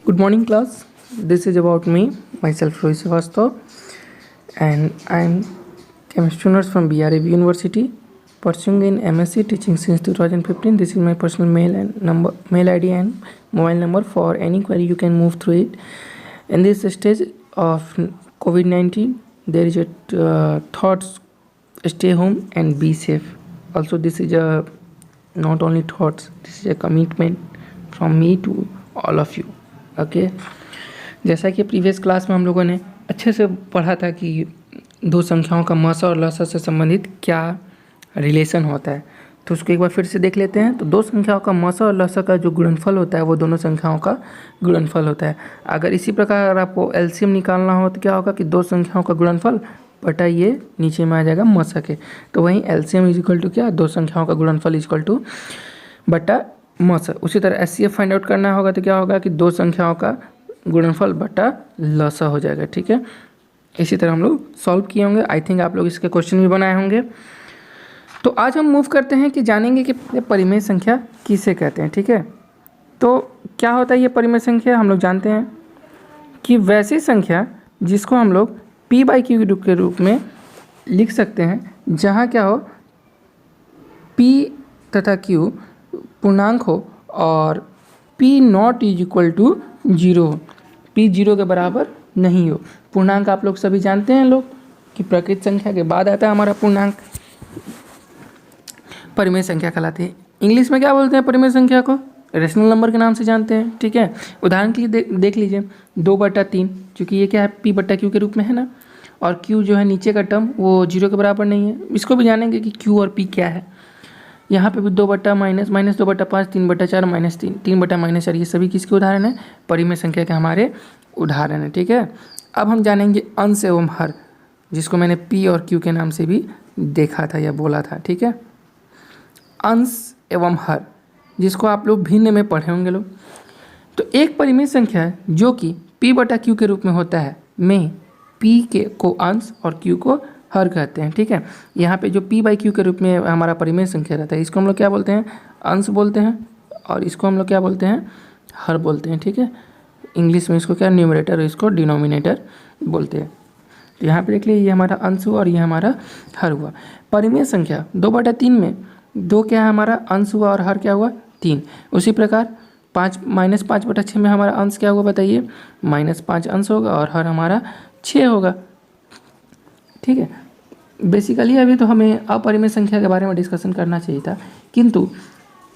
Good morning, class. This is about me, myself, Rohit Srivastava, and I'm chemistry student from BRAB University, pursuing in MSc teaching since 2015. This is my personal mail ID and mobile number. For any query, you can move through it. In this stage of COVID-19, there is a thoughts: stay home and be safe. Also, this is a not only thoughts. This is a commitment from me to all of you. Okay जैसा कि previous class में हम लोगों ने अच्छे से पढ़ा था कि दो संख्याओं का मसा और लसा से संबंधित क्या रिलेशन होता है, तो उसको एक बार फिर से देख लेते हैं। तो दो संख्याओं का मसा और लसा का जो गुणनफल होता है वो दोनों संख्याओं का गुणनफल होता है। अगर इसी प्रकार आपको एलसीएम निकालना हो तो क्या होगा कि दो संख्याओं का गुणनफल बटा ये नीचे में आ जाएगा मसा के, तो वहीं एलसीएम इज इक्वल टू क्या, दो संख्याओं का गुणनफल इज इक्वल टू बटा मसा। उसी तरह एचसीएफ फाइंड आउट करना होगा तो क्या होगा कि दो संख्याओं का गुणनफल बटा लसा हो जाएगा। ठीक है, इसी तरह हम लोग सॉल्व किए होंगे। आई थिंक आप लोग इसके क्वेश्चन भी बनाए होंगे। तो आज हम मूव करते हैं कि जानेंगे कि परिमेय संख्या किसे कहते हैं। ठीक है, तो क्या होता है ये परिमेय संख्या, हम लोग जानते हैं कि वैसी संख्या जिसको हम लोग p/q के रूप में लिख सकते हैं, जहाँ क्या हो p तथा q पूर्णांक हो और p not is equal to 0 हो, p 0 के बराबर नहीं हो। पूर्णांक आप लोग सभी जानते हैं लोग कि प्रकृत संख्या के बाद आता है हमारा पूर्णांक, परिमेय संख्या कहलाती है। इंग्लिश में क्या बोलते हैं परिमेय संख्या को, रेशनल नंबर के नाम से जानते हैं। ठीक है, उदाहरण के लिए देख लीजिए 2/3, क्योंकि ये क्या है p/q के रूप में है ना, और q जो है नीचे का टर्म वो 0 के बराबर नहीं है। इसको भी जानेंगे कि q और p क्या है। यहाँ पे भी 2/-, -2/5, 3/4, -3, 3/-4, ये सभी किसके उदाहरण है, परिमेय संख्या के हमारे उदाहरण है। ठीक है, अब हम जानेंगे अंश एवं हर, जिसको मैंने p और q के नाम से भी देखा था या बोला था। ठीक है, अंश एवं हर, जिसको आप लोग भिन्न में पढ़े होंगे लोग। तो एक परिमेय संख्या है जो कि p/q के रूप में होता है, में p को अंश और q को हर कहते हैं। ठीक है, यहाँ पे जो p/q के रूप में हमारा परिमेय संख्या रहता है, इसको हम लोग क्या बोलते हैं, अंश बोलते हैं, और इसको हम लोग क्या बोलते हैं, हर बोलते हैं। ठीक है, इंग्लिश में इसको क्या, न्यूमरेटर, और इसको डिनोमिनेटर बोलते हैं। तो यहाँ पे देख लीजिए, ये हमारा अंश हुआ और ये हमारा हर हुआ। परिमेय संख्या 2/3 में 2 क्या है हमारा अंश हुआ और हर क्या हुआ 3। उसी प्रकार 5/6 में हमारा अंश क्या होगा बताइए, -5 अंश होगा और हर हमारा 6 होगा। ठीक है, बेसिकली अभी तो हमें अपरिमेय संख्या के बारे में डिस्कशन करना चाहिए था, किंतु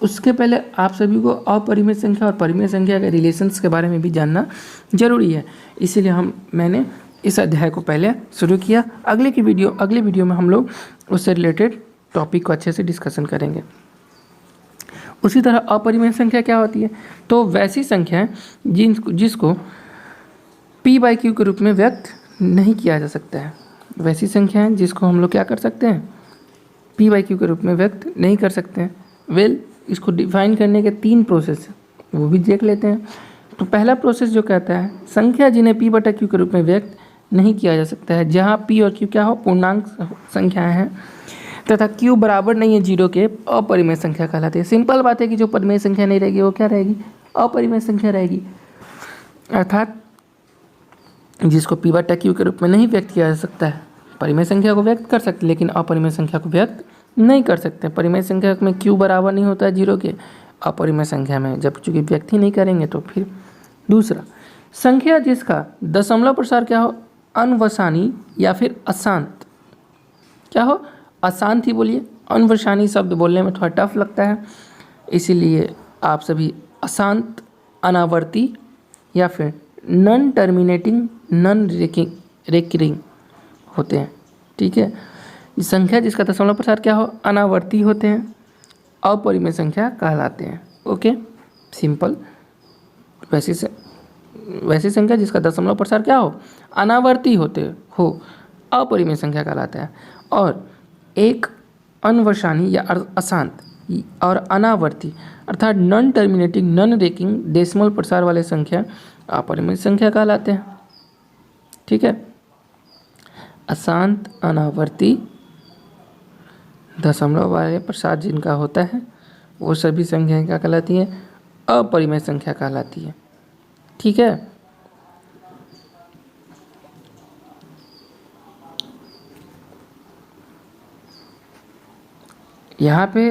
उसके पहले आप सभी को अपरिमेय संख्या और परिमेय संख्या के रिलेशंस के बारे में भी जानना जरूरी है। इसीलिए मैंने इस अध्याय को पहले शुरू किया। अगले वीडियो में हम लोग उससे रिलेटेड टॉपिक को अच्छे से डिस्कशन करेंगे। उसी तरह अपरिमेय संख्या क्या होती है, तो वैसी संख्या जिसको p/q के रूप में व्यक्त नहीं किया जा सकता है। वैसी संख्या है जिसको हम लोग क्या कर सकते हैं, p/q के रूप में व्यक्त नहीं कर सकते हैं। इसको डिफाइन करने के 3 प्रोसेस हैं, वो भी देख लेते हैं। तो पहला प्रोसेस जो कहता है संख्या जिन्हें p/q के रूप में व्यक्त नहीं किया जा सकता है, जहाँ p और q क्या हो, पूर्णांक संख्याएं हैं तथा q बराबर नहीं है 0 के, अपरिमेय संख्या कहलाती है। सिंपल बात है कि जो परिमेय संख्या नहीं रहेगी वो क्या रहेगी, अपरिमेय संख्या रहेगी। अर्थात जिसको p/q के रूप में नहीं व्यक्त किया जा सकता है, परिमेय संख्या को व्यक्त कर सकते लेकिन अपरिमेय संख्या को व्यक्त नहीं कर सकते। परिमेय संख्या में q बराबर नहीं होता है 0 के, अपरिमेय संख्या में जब चूंकि व्यक्त ही नहीं करेंगे तो फिर। दूसरा, संख्या जिसका दशमलव प्रसार क्या हो, अनवसानी या फिर अशांत, क्या हो, अशांत ही बोलिए, अनवसानी शब्द बोलने में थोड़ा टफ लगता है, इसीलिए आप सभी अशांत, अनावर्ती या फिर नॉन टर्मिनेटिंग, नॉन रेकरिंग होते हैं। ठीक है, संख्या जिसका दशमलव प्रसार क्या हो, अनावर्ती होते हैं, अपरिमेय संख्या कहलाते हैं। Okay, simple. वैसी संख्या जिसका दशमलव प्रसार क्या हो, अनावर्ती होते हो, अपरिमेय संख्या कहलाता है। और एक अनवसानी या अशांत और अनावर्ती अर्थात non terminating, non racking decimal प्रसार वाले संख्या अपरिमेय संख्या कहलाते हैं। ठीक है, अशांत, अनावर्ती, दशमलव वाले प्रसार जिनका होता है वो सभी संख्याएं क्या कहलाती हैं, अपरिमेय संख्या कहलाती है। ठीक है। यहाँ पे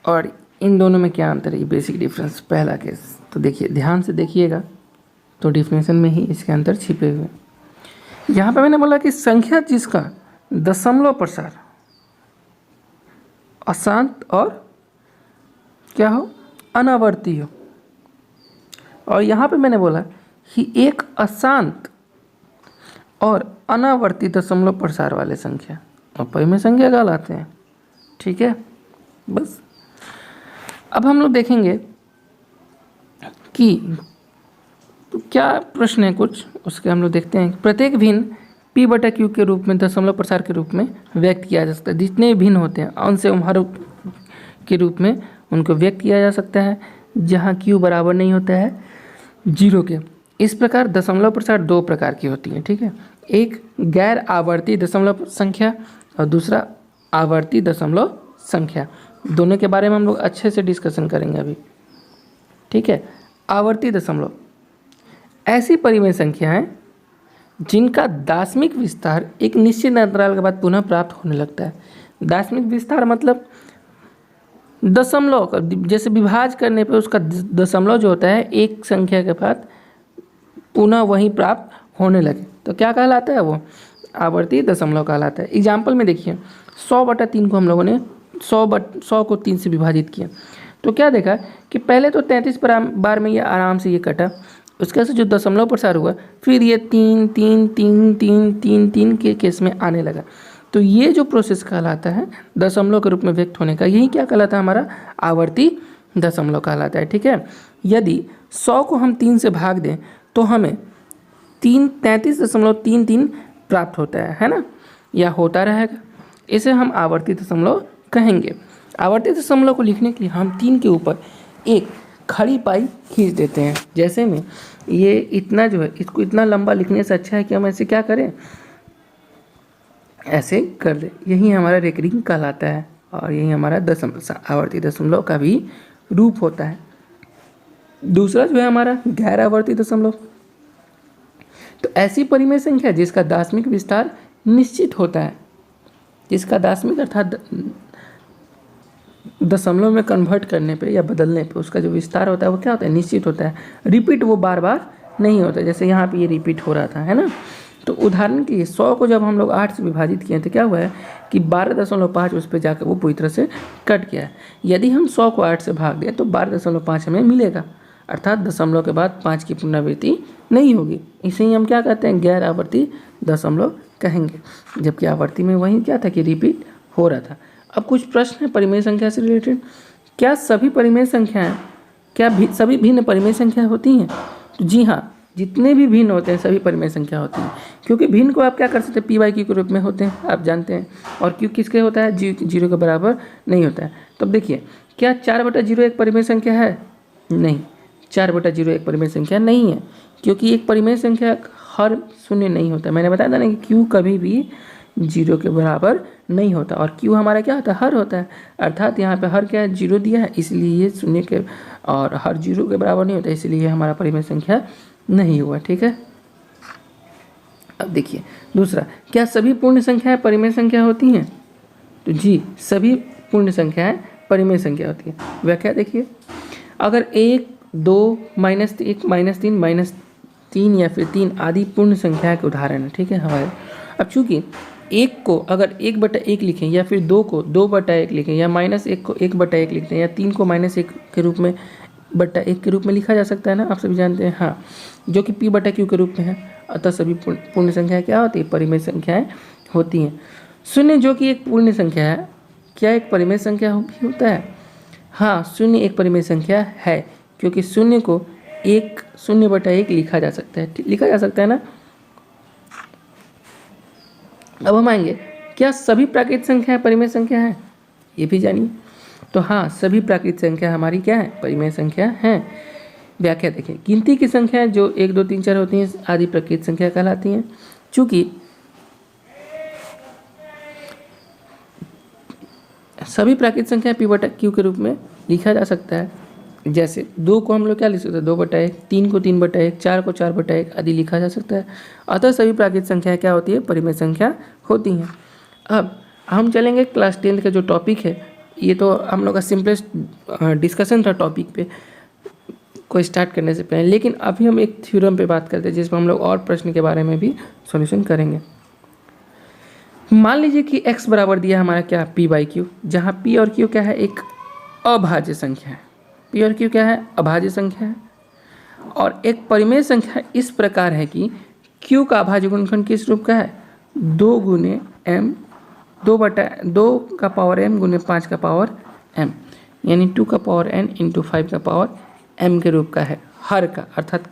और इन दोनों में क्या अंतर है, ये बेसिक डिफरेंस पहला केस। तो देखिए, ध्यान से देखिएगा तो डिफिनेशन में ही इसके अंतर छिपे हुए। यहाँ पे मैंने बोला कि संख्या जिसका दशमलव प्रसार अशांत और क्या हो, अनावर्ती हो, और यहाँ पे मैंने बोला कि एक अशांत और अनावर्ती दशमलव प्रसार वाले संख्या और परिमेय संख्या कहलाते हैं। ठीक है, बस अब हम लोग देखेंगे कि क्या प्रश्न है कुछ, उसके हम लोग देखते हैं। प्रत्येक भिन्न p/q के रूप में दशमलव प्रसार के रूप में व्यक्त किया जा सकता है। जितने भिन्न होते हैं अंश एवं हर के रूप में उनको व्यक्त किया जा सकता है, जहाँ q बराबर नहीं होता है 0 के। इस प्रकार दशमलव प्रसार दो प्रकार की होती है। ठीक है, एक गैर आवर्ती दशमलव संख्या और दूसरा आवर्ती दशमलव संख्या। दोनों के बारे में हम लोग अच्छे से डिस्कशन करेंगे अभी। ठीक है, आवर्ती दशमलव ऐसी परिमेय संख्याएं जिनका दाशमिक विस्तार एक निश्चित अंतराल के बाद पुनः प्राप्त होने लगता है। दाशमिक विस्तार मतलब दशमलव, जैसे विभाज करने पे उसका दशमलव जो होता है एक संख्या के बाद पुनः वही प्राप्त होने लगे, तो क्या कहलाता है, वो आवर्ती दशमलव कहलाता है। एग्जाम्पल में देखिए, 100/3 को हम लोगों ने 100 को 3 से विभाजित किया, तो क्या देखा कि पहले तो 33 बार में ये आराम से ये कटा, उसके से जो दशमलव प्रसार हुआ फिर ये 3 3 3 3 3 3 के केस में आने लगा। तो ये जो प्रोसेस कहलाता है दशमलव के रूप में व्यक्त होने का, यही क्या कहलाता है, हमारा आवर्ती दशमलव कहलाता है। ठीक है, यदि 100 को हम 3 से भाग दें तो हमें 33.33 प्राप्त होता है ना, या होता रहेगा। इसे हम आवर्ती दशमलव कहेंगे। आवर्ती दशमलव को लिखने के लिए हम 3 के ऊपर एक खड़ी पाई खींच देते हैं। जैसे में ये इतना जो है, इसको इतना लंबा लिखने से अच्छा है कि हम ऐसे क्या करें, ऐसे कर दे। यही हमारा रेकरिंग कहलाता है और यही हमारा आवर्ती दशमलव का भी रूप होता है। दूसरा जो है हमारा गैर आवर्ती दशमलव, तो ऐसी परिमेय संख्या जिसका दाशमिक विस्तार निश्चित होता है, जिसका दाशमिक अर्थात दशमलव में कन्वर्ट करने पे या बदलने पे उसका जो विस्तार होता है वो क्या होता है, निश्चित होता है। रिपीट वो बार बार नहीं होता, जैसे यहाँ पे ये रिपीट हो रहा था, है ना। तो उदाहरण के लिए 100 को जब हम लोग 8 से विभाजित किए तो क्या हुआ है कि 12.5 उस पर जाकर वो पूरी तरह से कट गया है। यदि हम 100 को 8 से भाग दें तो 12.5 हमें मिलेगा, अर्थात दशमलव के बाद 5 की पुनरावृत्ति नहीं होगी। इसे ही हम क्या कहते हैं, गैर आवर्ती दशमलव कहेंगे। जबकि आवर्ती में वही क्या था कि रिपीट हो रहा था। अब कुछ प्रश्न है परिमेय संख्या से रिलेटेड। क्या सभी परिमेय संख्याएं, सभी भिन्न परिमेय संख्या होती हैं? तो जी हाँ, जितने भी भिन्न होते हैं सभी परिमेय संख्या होती हैं, क्योंकि भिन्न को आप क्या कर सकते हैं, p/q के रूप में होते हैं, आप जानते हैं। और q किसके होता है, 0 के बराबर नहीं होता है। तो देखिए, क्या 4/0 एक परिमेय संख्या है? नहीं, 4/0 एक परिमेय संख्या नहीं है, क्योंकि एक परिमेय संख्या हर शून्य नहीं होता। मैंने बताया था ना कि q कभी भी 0 के बराबर नहीं होता, और q हमारा क्या होता है, हर होता है। अर्थात यहाँ पे हर क्या है, 0 दिया है, इसलिए ये शून्य के और हर 0 के बराबर नहीं होता, इसलिए हमारा परिमेय संख्या नहीं हुआ। ठीक है, अब देखिए दूसरा, क्या सभी पूर्ण संख्याएं परिमेय संख्या होती हैं? तो जी, सभी पूर्ण संख्याएं परिमेय संख्या होती है। व्याख्या देखिए, अगर 1 2 -1 -3 या फिर 3 आदि पूर्ण संख्या के उदाहरण है। ठीक है हमारे, अब चूंकि 1 को अगर 1/1 लिखें, या फिर 2 को 2/1 लिखें, या -1 को 1/1 लिखते हैं, या 3 को -1 के रूप में 1 के रूप में लिखा जा सकता है ना, आप सभी जानते हैं। हाँ, जो कि p/q के रूप में है। अतः सभी पूर्ण संख्याएं क्या होती है, परिमेय संख्याएं होती हैं। शून्य जो कि एक पूर्ण संख्या है, क्या एक परिमेय संख्या भी होता है? हाँ, शून्य एक परिमेय संख्या है, क्योंकि शून्य को 0/1 लिखा जा सकता है ना। अब हम आएंगे, क्या सभी प्राकृतिक संख्याएं परिमेय संख्या हैं? ये भी जानिए। तो हाँ, सभी प्राकृतिक संख्या हमारी क्या है, परिमेय संख्या हैं। व्याख्या देखिए, गिनती की संख्याएं जो 1 2 3 4 होती हैं आदि प्राकृतिक संख्या कहलाती हैं। चूंकि सभी प्राकृतिक संख्या p/q के रूप में लिखा जा सकता है, जैसे 2 को हम लोग क्या लिख सकते हैं, 2/1, 3 को 3/1, 4 को 4/1 आदि लिखा जा सकता है। अतः सभी प्राकृतिक संख्या क्या होती है, परिमेय संख्या होती हैं। अब हम चलेंगे क्लास 10 का जो टॉपिक है, ये तो हम लोग का सिंपलेस्ट डिस्कशन था टॉपिक पे को स्टार्ट करने से पहले, लेकिन अभी हम एक थ्योरम पे बात करते हैं जिसमें हम लोग और प्रश्न के बारे में भी सॉल्यूशन करेंगे। मान लीजिए कि x बराबर दिया हमारा क्या, p/q, जहाँ p और q क्या है, एक अभाज्य संख्या है। p और q क्या है, अभाज्य संख्या है। और एक परिमेय संख्या इस प्रकार है कि q का अभाज्य गुणनखंड किस रूप का है, 2 गुने m, 2 का पावर m गुने 5 का पावर m, यानी 2 का पावर n इंटू 5 का पावर m के रूप का है, हर का अर्थात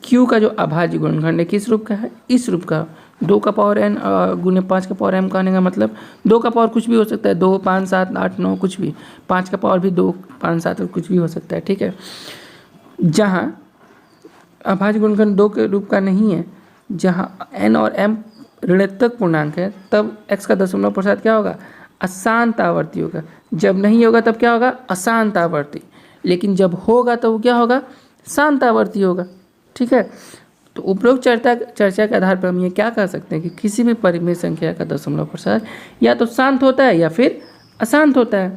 q का जो अभाज्य गुणनखंड है किस रूप का है, इस रूप का। 2 का पावर n गुने 5 का पावर m कहने का मतलब 2 का पावर कुछ भी हो सकता है, 2, 5, 7, 8, 9 कुछ भी, 5 का पावर भी 2, 5, 7 कुछ भी हो सकता है, ठीक है। जहाँ अभाज्य गुणनखंड 2 के रूप का नहीं है, जहाँ n और m ऋणात्मक पूर्णांक है, तब x का दशमलव प्रसाद क्या होगा, अशांत आवर्ती होगा। जब नहीं होगा तब क्या होगा, अशांत आवर्ती। लेकिन जब होगा तो वो क्या होगा, शांत आवर्ती होगा, ठीक है। तो उपरोक्त चर्चा के आधार पर हम ये क्या कह सकते हैं कि किसी भी परिमेय संख्या का दशमलव प्रसाद या तो शांत होता है या फिर अशांत होता है।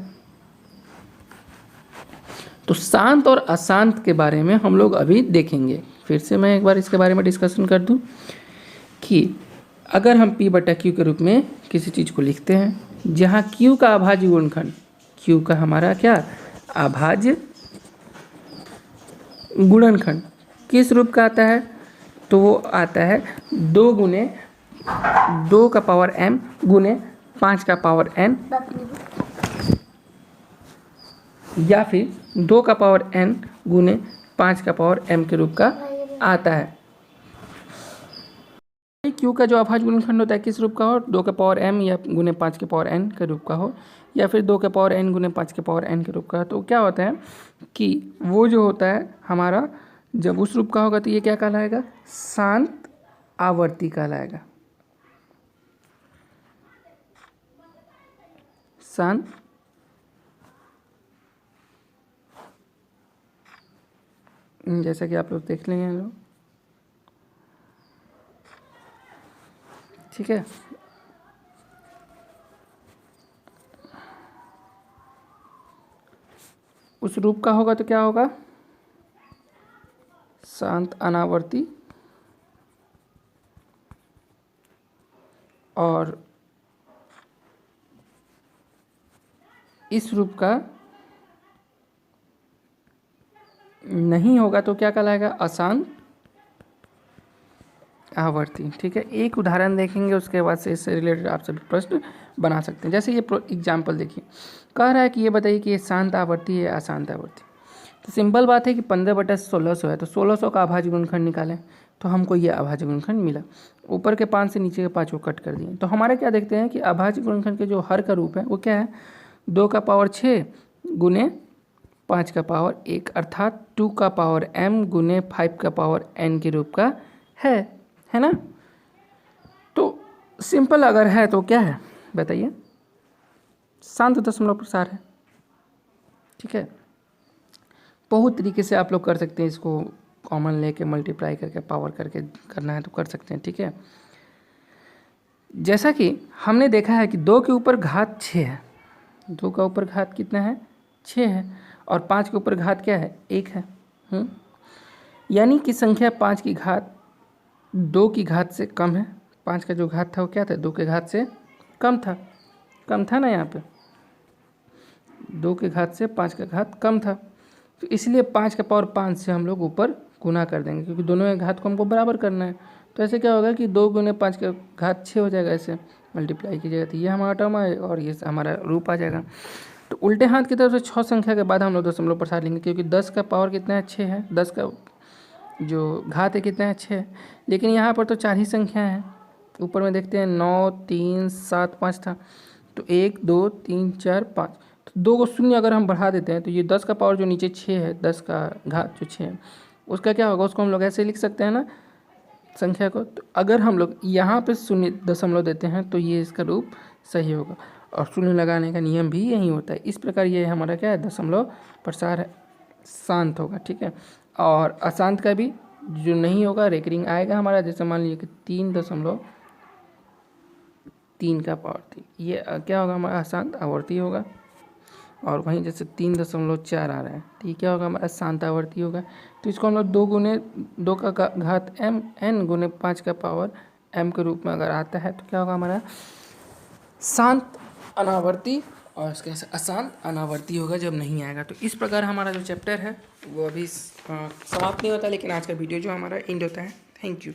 तो शांत और अशांत के बारे में हम लोग अभी देखेंगे। फिर से मैं एक बार इसके बारे में डिस्कशन कर दूं कि अगर हम p/q के रूप में किसी चीज़ को लिखते हैं, जहाँ q का अभाज्य गुणनखंड, q का हमारा क्या, अभाज्य गुणनखंड किस रूप का आता है, तो वो आता है 2 गुने 2 का पावर m गुने 5 का पावर n, या फिर 2 का पावर n गुने 5 का पावर m के रूप का आता है। q का जो अभाज्य गुणनखंड होता है किस रूप का हो, 2 का पावर m या गुने 5 के पावर n के रूप का हो, या फिर 2 के पावर n गुने 5 के पावर n के रूप का। तो क्या होता है कि वो जो होता है हमारा, जब उस रूप का होगा तो ये क्या कहलाएगा, शांत आवर्ती कहलाएगा, शांत जैसा कि आप लोग देख लेंगे लोग, ठीक है। उस रूप का होगा तो क्या होगा, शांत अनावर्ती, और इस रूप का नहीं होगा तो क्या कहलाएगा, अशांत आवर्ती, ठीक है। एक उदाहरण देखेंगे, उसके बाद से इससे रिलेटेड आप सभी प्रश्न बना सकते हैं। जैसे ये एग्जाम्पल देखिए, कह रहा है कि ये बताइए कि ये शांत आवर्ती है या अशांत आवर्ती। तो सिंपल बात है कि 15/1600 है, तो 1600 का अभाज्य गुणनखंड निकालें तो हमको ये अभाज्य गुणनखंड मिला। ऊपर के 5 से नीचे के 5 को कट कर दिए, तो हमारे क्या देखते हैं कि अभाज्य गुणनखंड के जो हर का रूप है वो क्या है, 2 का पावर 6 गुने 5 का पावर 1, अर्थात 2 का पावर m गुने 5 का पावर n के रूप का है ना। तो सिंपल अगर है तो क्या है बताइए, शांत दशमलव प्रसार है, ठीक है। बहुत तरीके से आप लोग कर सकते हैं, इसको कॉमन लेके मल्टीप्लाई करके पावर करके करना है तो कर सकते हैं, ठीक है। जैसा कि हमने देखा है कि 2 के ऊपर घात 6 है, 2 का ऊपर घात कितना है, 6 है, और 5 के ऊपर घात क्या है, 1 है। यानी कि संख्या 5 की घात 2 की घात से कम है। 5 का जो घात था वो क्या था, 2 के घात से कम था ना, यहाँ पे 2 के घात से 5 का घात कम था, तो इसलिए 5 का पावर 5 से हम लोग ऊपर गुना कर देंगे, क्योंकि दोनों के घात को हमको बराबर करना है। तो ऐसे क्या होगा कि 2 गुने 5 का घात 6 हो जाएगा, ऐसे मल्टीप्लाई कीजिएगा तो ये हमारा टर्म है और ये हमारा रूप आ जाएगा। तो उल्टे हाथ की तरफ से 6 संख्या के बाद हम लोग दशमलव प्रसार लेंगे, क्योंकि 10 का पावर कितना है, 6 है, 10 का जो घात है कितना है, 6। लेकिन यहाँ पर तो 4 ही संख्या है, ऊपर में देखते हैं 9, 3, 7, 5 था, तो 1, 2, 3, 4, 5, तो 2 को शून्य अगर हम बढ़ा देते हैं तो ये 10 का पावर जो नीचे 6 है, 10 का घात जो 6 है, उसका क्या होगा, उसको हम लोग ऐसे लिख सकते हैं ना संख्या को। तो अगर हम लोग यहाँ पे शून्य दशमलव देते हैं तो ये इसका रूप सही होगा। और शून्य लगाने का नियम भी यही होता है। इस प्रकार ये हमारा क्या है, दशमलव प्रसार है, शांत होगा, ठीक है। और अशांत का भी जो नहीं होगा रेकरिंग आएगा हमारा, जैसे मान लीजिए कि 3.3 का पावर 3, ये क्या होगा हमारा अशांत आवर्ती होगा। और वहीं जैसे 3.4 आ रहा है तो ये क्या होगा हमारा शांत आवर्ती होगा। तो इसको हम लोग 2 का घात m n गुने 5 का पावर m के रूप में अगर आता है तो क्या होगा हमारा शांत अनावर्ती, और इसके अशांत अनावर्ती होगा जब नहीं आएगा। तो इस प्रकार हमारा जो चैप्टर है वो अभी समाप्त नहीं होता, लेकिन आज का वीडियो जो हमारा एंड होता है। Thank you.